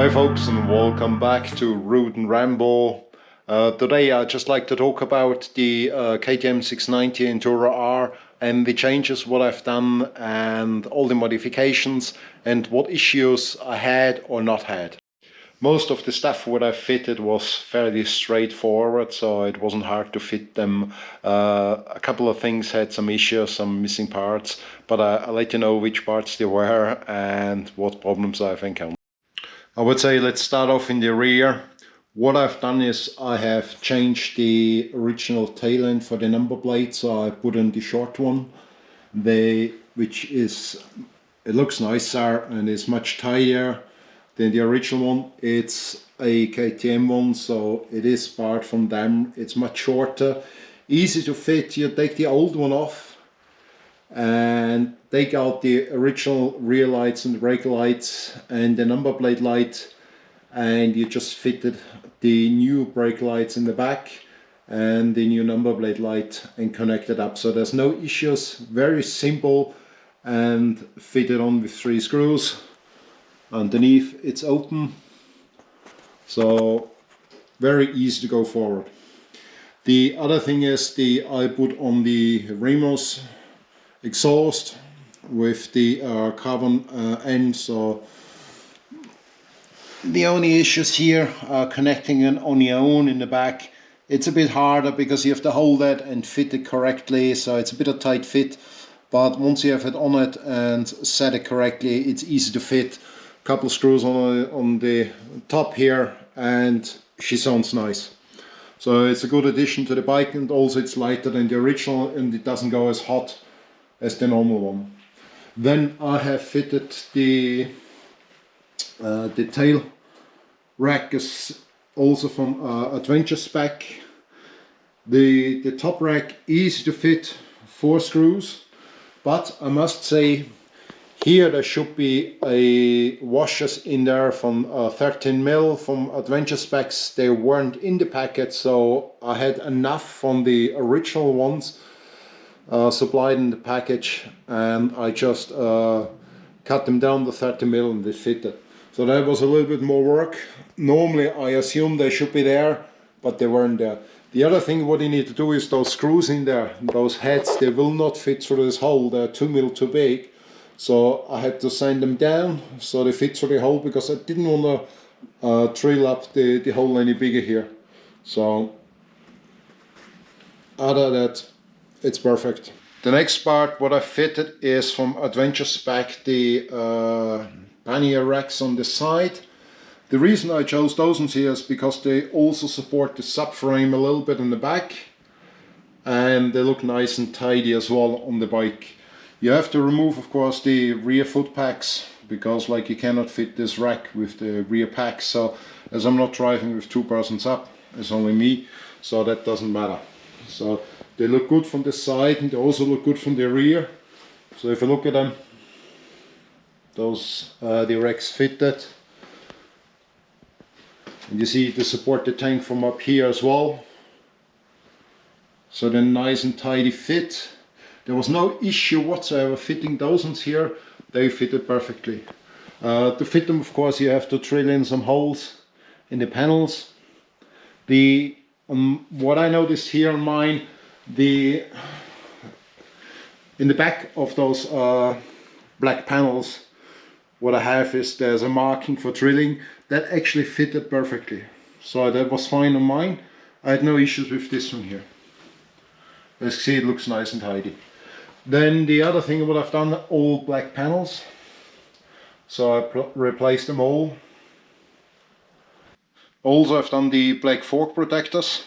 Hi folks, and welcome back to Rade and Ramble. Today I'd just like to talk about the KTM 690 Enduro R and the changes what I've done and all the modifications and what issues I had or not had. Most of the stuff what I fitted was fairly straightforward, so it wasn't hard to fit them. A couple of things had some issues, some missing parts, but I'll let you know which parts they were and what problems I've encountered. I would say let's start off in the rear. What I've done is I have changed the original tail end for the number plate, so I put in the short one, which is, it looks nicer and is much tidier than the original one. It's a KTM one, so it is part from them. It's much shorter, easy to fit. You take the old one off and take out the original rear lights and the brake lights and the number plate light, and you just fitted the new brake lights in the back and the new number plate light and connected up. So there's no issues, very simple, and fitted on with 3 screws. Underneath it's open, so very easy to go forward. The other thing is I put on the Ramos exhaust with the carbon end, so the only issues here are connecting it on your own in the back. It's a bit harder because you have to hold that and fit it correctly, so it's a bit of tight fit, but once you have it on it and set it correctly, it's easy to fit. A couple screws on the top here and she sounds nice. So it's a good addition to the bike, and also it's lighter than the original and it doesn't go as hot as the normal one. Then I have fitted the tail rack is also from Adventure Spec. The top rack easy to fit, 4 screws, but I must say here there should be a washers in there from 13mm from Adventure Specs. They weren't in the packet, so I had enough from the original ones supplied in the package, and I just cut them down to 30mm and they fitted. So that was a little bit more work. Normally I assume they should be there, but they weren't there. The other thing what you need to do is those screws in there, those heads, they will not fit through this hole. They're 2mm too big, so I had to sand them down so they fit through the hole, because I didn't want to drill up the hole any bigger here. So other than that, it's perfect. The next part what I fitted is from Adventure Spec, the pannier racks on the side. The reason I chose those ones here is because they also support the subframe a little bit in the back, and they look nice and tidy as well on the bike. You have to remove, of course, the rear foot packs, because like you cannot fit this rack with the rear packs. So as I'm not driving with 2 persons up, it's only me, so that doesn't matter. So they look good from the side and they also look good from the rear. So if you look at them, those the racks fitted. And you see they support the tank from up here as well. So they're nice and tidy fit. There was no issue whatsoever fitting those ones here. They fitted perfectly. To fit them, of course, you have to drill in some holes in the panels. What I noticed here on mine, in the back of those black panels, what I have is there's a marking for drilling that actually fitted perfectly. So that was fine on mine. I had no issues with this one here. As you see, it looks nice and tidy. Then the other thing what I've done, all black panels. So I replaced them all. Also I've done the black fork protectors.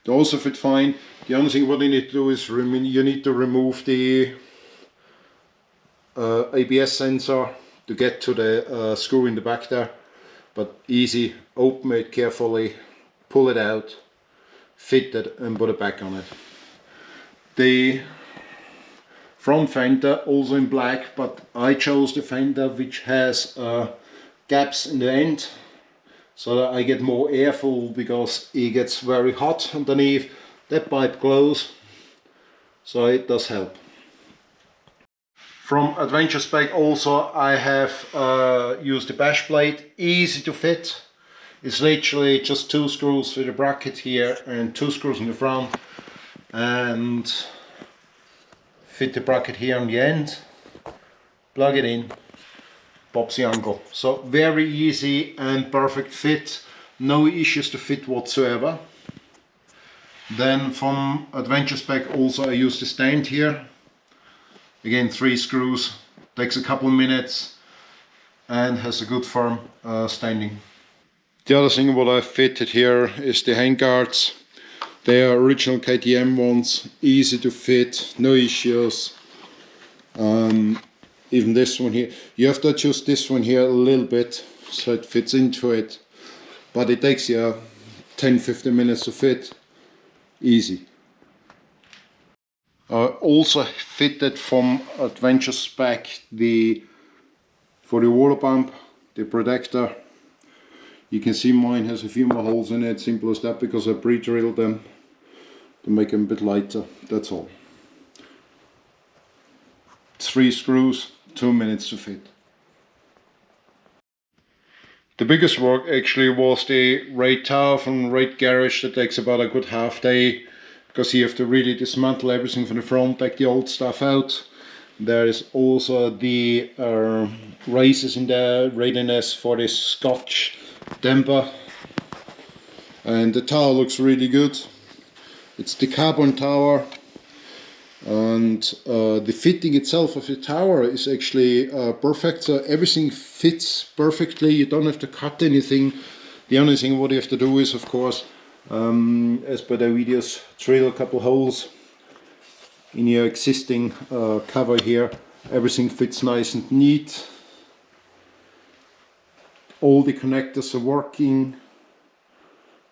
They also fit fine. The only thing what you need to do is you need to remove the ABS sensor to get to the screw in the back there. But easy, open it carefully, pull it out, fit it and put it back on it. The front fender also in black, but I chose the fender which has gaps in the end, so that I get more airflow, because it gets very hot underneath. That pipe glows, so it does help. From Adventure Spec also I have used the bash plate, easy to fit. It's literally just 2 screws with a bracket here and 2 screws in the front, and fit the bracket here on the end, plug it in, pops the uncle. So very easy and perfect fit, no issues to fit whatsoever. Then from Adventure Spec also I use the stand here. Again, 3 screws, takes a couple of minutes and has a good firm standing. The other thing what I fitted here is the handguards. They are original KTM ones, easy to fit, no issues. Even this one here, you have to adjust this one here a little bit so it fits into it, but it takes you 10-15 minutes to fit, easy. Also fitted from Adventure Spec for the water pump, the protector. You can see mine has a few more holes in it, simple as that, because I pre-drilled them to make them a bit lighter, that's all. 3 screws, 2 minutes to fit. The biggest work actually was the Rade tower from Rade Garage. That takes about a good half day, because you have to really dismantle everything from the front, take the old stuff out. There is also the races in there, readiness for this Scotch damper. And the tower looks really good. It's the carbon tower, and the fitting itself of the tower is actually perfect. So everything fits perfectly, you don't have to cut anything. The only thing what you have to do is, of course, as per the videos, drill a couple holes in your existing cover here. Everything fits nice and neat. All the connectors are working,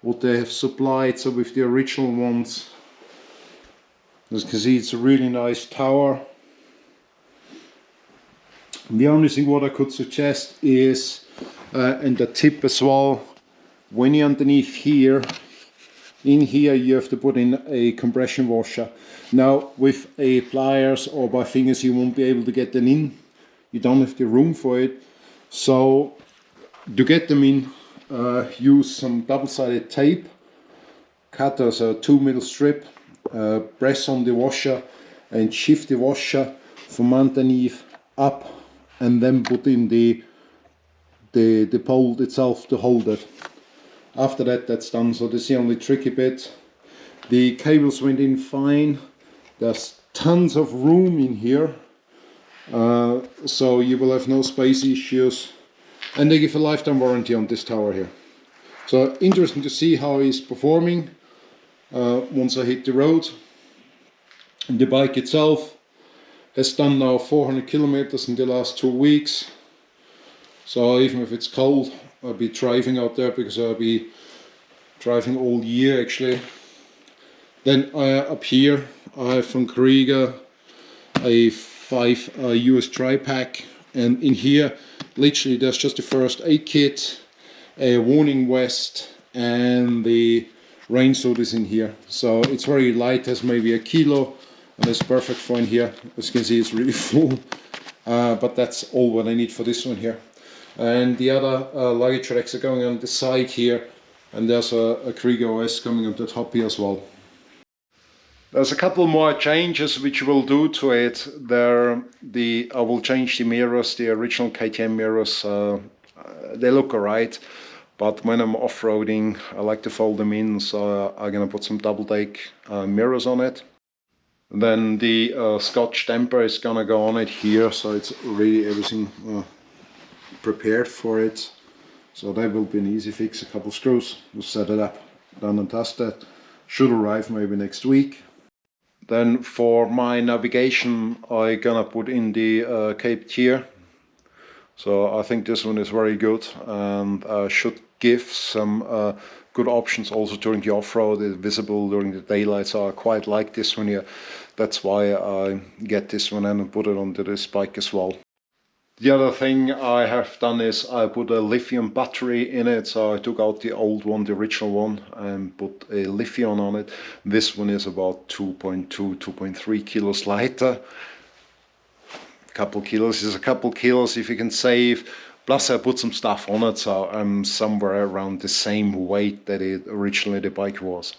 what they have supplied. So with the original ones, as you can see, it's a really nice tower. The only thing what I could suggest is, and the tip as well, when you're underneath here, in here you have to put in a compression washer. Now with a pliers or by fingers you won't be able to get them in. You don't have the room for it. So to get them in, use some double-sided tape, cut as a 2 mm strip, press on the washer and shift the washer from underneath up, and then put in the pole itself to hold it. After that, that's done. So this is the only tricky bit. The cables went in fine. There's tons of room in here, so you will have no space issues, and they give a lifetime warranty on this tower here. So interesting to see how he's performing once I hit the road. And the bike itself has done now 400 kilometers in the last 2 weeks. So even if it's cold, I'll be driving out there, because I'll be driving all year actually. Then up here I have from Kriega a 5 US dry pack, and in here literally there's just the first aid kit, a warning vest, and the rain suit is in here. So it's very light, has maybe 1 kilo, and it's perfect for in here. As you can see, it's really full, but that's all what I need for this one here. And the other luggage racks are going on the side here, and there's a Kriega OS coming on the top here as well. There's a couple more changes which we'll do to it. I will change the mirrors, the original KTM mirrors. They look alright, but when I'm off-roading I like to fold them in, so I'm gonna put some double take mirrors on it. Then the Scotch damper is gonna go on it here, so it's really everything prepared for it. So that will be an easy fix, a couple screws, we'll set it up, done and dusted. Should arrive maybe next week. Then for my navigation I'm gonna put in the Cape tier. So I think this one is very good, and should give some good options also during the off-road. It's visible during the daylight, so I quite like this one here. That's why I get this one and put it onto this bike as well. The other thing I have done is I put a lithium battery in it, so I took out the old one, the original one, and put a lithium on it. This one is about 2.2, 2.3 kilos lighter. couple kilos is a couple kilos if you can save. Plus I put some stuff on it, so I'm somewhere around the same weight that it originally the bike was.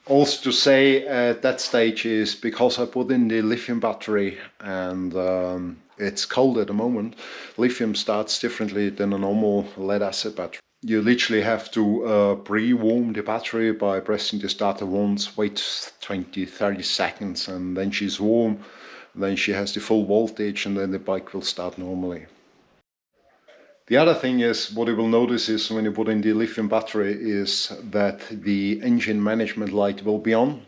Also to say at that stage is because I put in the lithium battery and it's cold at the moment. Lithium starts differently than a normal lead acid battery. You literally have to pre-warm the battery by pressing the starter once, wait 20-30 seconds, and then she's warm. Then she has the full voltage and then the bike will start normally. The other thing is, what you will notice is when you put in the lithium battery is that the engine management light will be on.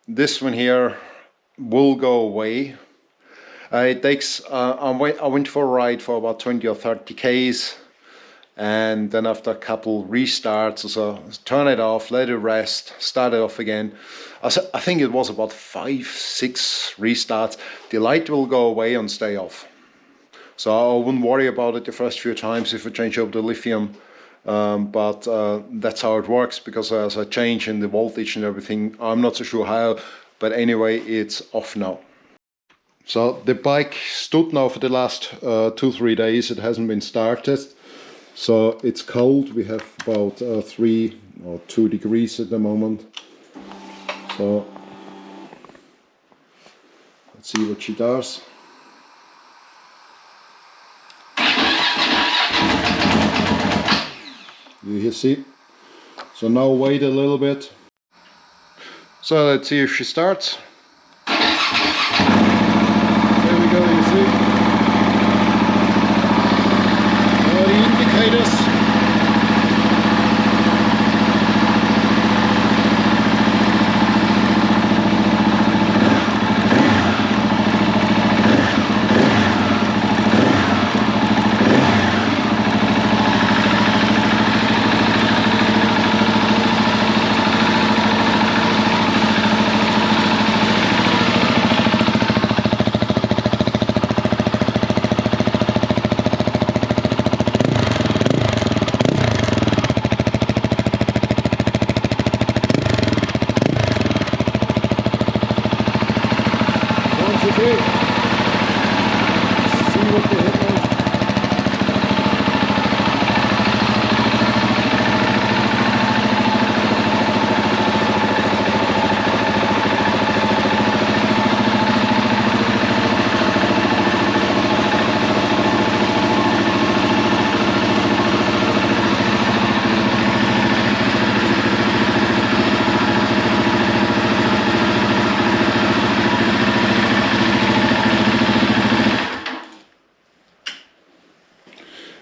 This one here will go away. It takes, I went for a ride for about 20 or 30 Ks, and then after a couple restarts, so turn it off, let it rest, start it off again. I think it was about 5-6 restarts. The light will go away and stay off. So I wouldn't worry about it the first few times if I change up the lithium, but that's how it works, because as I change in the voltage and everything, I'm not so sure how, but anyway, it's off now. So the bike stood now for the last 2-3 days. It hasn't been started, so it's cold. We have about 3 or 2 degrees at the moment. So let's see what she does. You see? So now wait a little bit. So let's see if she starts. There we go, you see? All the indicators.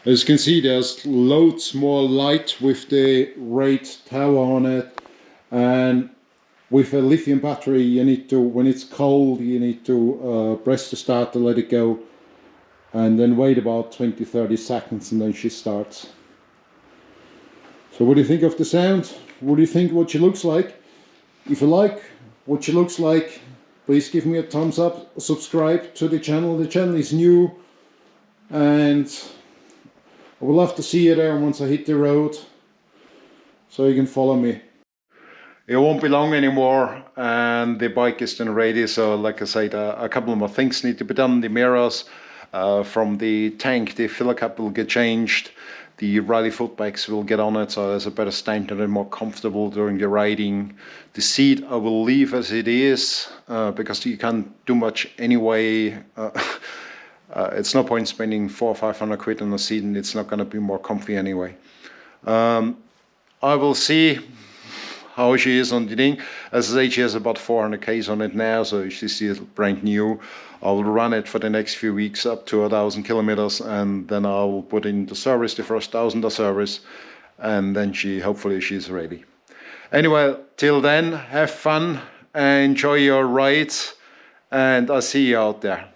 As you can see, there's loads more light with the Rade tower on it, and with a lithium battery you need to, when it's cold, you need to press the starter, let it go, and then wait about 20-30 seconds and then she starts. So what do you think of the sound? What do you think what she looks like? If you like what she looks like, please give me a thumbs up, subscribe to the channel. The channel is new and I would love to see you there once I hit the road, so you can follow me. It won't be long anymore and the bike is then ready, so like I said, a couple more things need to be done. The mirrors from the tank, the filler cap will get changed, the rally foot pegs will get on it, so there's a better standard and more comfortable during the riding. The seat I will leave as it is, because you can't do much anyway. It's no point spending 400 or 500 quid on a seat and it's not going to be more comfy anyway. I will see how she is on the thing. As I say, she has about 400 Ks on it now, so she is brand new. I will run it for the next few weeks up to 1,000 kilometers, and then I will put in the service, the first 1,000 service, and then hopefully she's ready. Anyway, till then, have fun, enjoy your rides, and I'll see you out there.